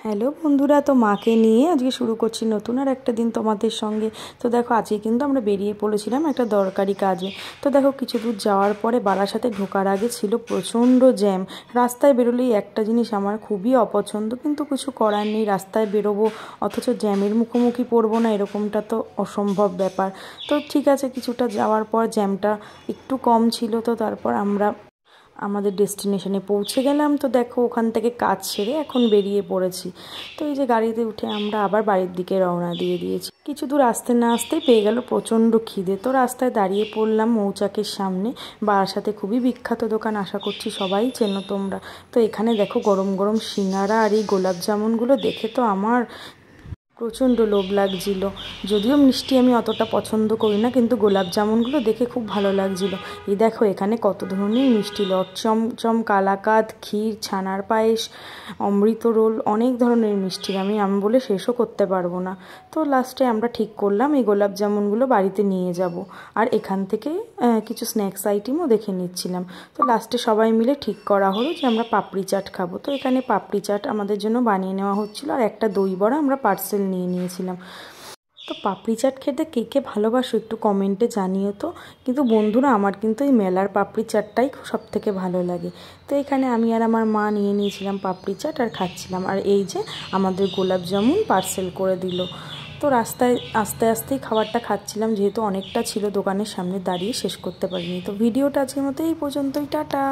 Hello বন্ধুরা, তো মাকে নিয়ে আজকে শুরু করছি নতুন আর একটা দিন তোমাদের সঙ্গে। তো দেখো, আজকে কিন্তু আমরা বেরিয়ে পড়েছিলাম একটা দরকারি কাজে। তো দেখো, কিছু দূর যাওয়ার পরে বারাসাতে ঢোকার আগে ছিল প্রচণ্ড জ্যাম। রাস্তায় বেরোলেই একটা জিনিস আমার খুবই অপছন্দ, কিন্তু কিছু করার নেই। রাস্তায় বেরোবো অথচ জ্যামের মুখোমুখি পড়বো না, এরকমটা তো অসম্ভব ব্যাপার। তো ঠিক আছে, কিছুটা যাওয়ার পর জ্যামটা একটু কম ছিল, তো তারপর আমরা আমাদের ডেস্টিনেশনে পৌঁছে গেলাম। তো দেখো, ওখান থেকে কাজ সেরে এখন বেরিয়ে পড়েছি। তো এই যে গাড়িতে উঠে আমরা আবার বাড়ির দিকে রওনা দিয়ে দিয়েছি। কিছু দূর আসতে না আসতেই পেয়ে গেল প্রচণ্ড খিদে। তো রাস্তায় দাঁড়িয়ে পড়লাম মৌচাকের সামনে। বারাসাতে খুবই বিখ্যাত দোকান, আশা করছি সবাই চেনো তোমরা। তো এখানে দেখো, গরম গরম সিঙ্গারা আর এই গোলাপ জামুনগুলো দেখে তো আমার প্রচণ্ড লোভ লাগছিল। যদিও মিষ্টি আমি অতটা পছন্দ করি না, কিন্তু গোলাপ জামুনগুলো দেখে খুব ভালো লাগছিল। এই দেখো, এখানে কত ধরনের মিষ্টি, চমচম, কালাকাঁদ, ক্ষীর, ছানার পায়েস, অমৃত রোল, অনেক ধরনের মিষ্টি আমি বলে শেষও করতে পারবো না। তো লাস্টে আমরা ঠিক করলাম এই গোলাপ জামুনগুলো বাড়িতে নিয়ে যাব, আর এখান থেকে কিছু স্ন্যাক্স আইটেমও দেখে নিচ্ছিলাম। তো লাস্টে সবাই মিলে ঠিক করা হলো যে আমরা পাপড়ি চাট খাবো। তো এখানে পাপড়ি চাট আমাদের জন্য বানিয়ে নেওয়া হচ্ছিলো, আর একটা দই বড়া আমরা পার্সেল নিয়ে নিয়েছিলাম। তো পাপড়ি চাট খেতে কে কে ভালোবাসো একটু কমেন্টে জানিও তো। কিন্তু বন্ধুরা, আমার কিন্তু এই মেলার পাপড়ি চাটটাই সব থেকে ভালো লাগে। তো এখানে আমি আর আমার মা নিয়ে নিয়েছিলাম পাপড়ি চাট আর খাচ্ছিলাম। আর এই যে আমাদের গোলাপ জামুন পার্সেল করে দিল। তো রাস্তায় আস্তে আস্তেই খাবারটা খাচ্ছিলাম, যেহেতু অনেকটা ছিল দোকানের সামনে দাঁড়িয়ে শেষ করতে পারিনি। তো ভিডিওটা আজকের মতো এই পর্যন্তই, টাটা।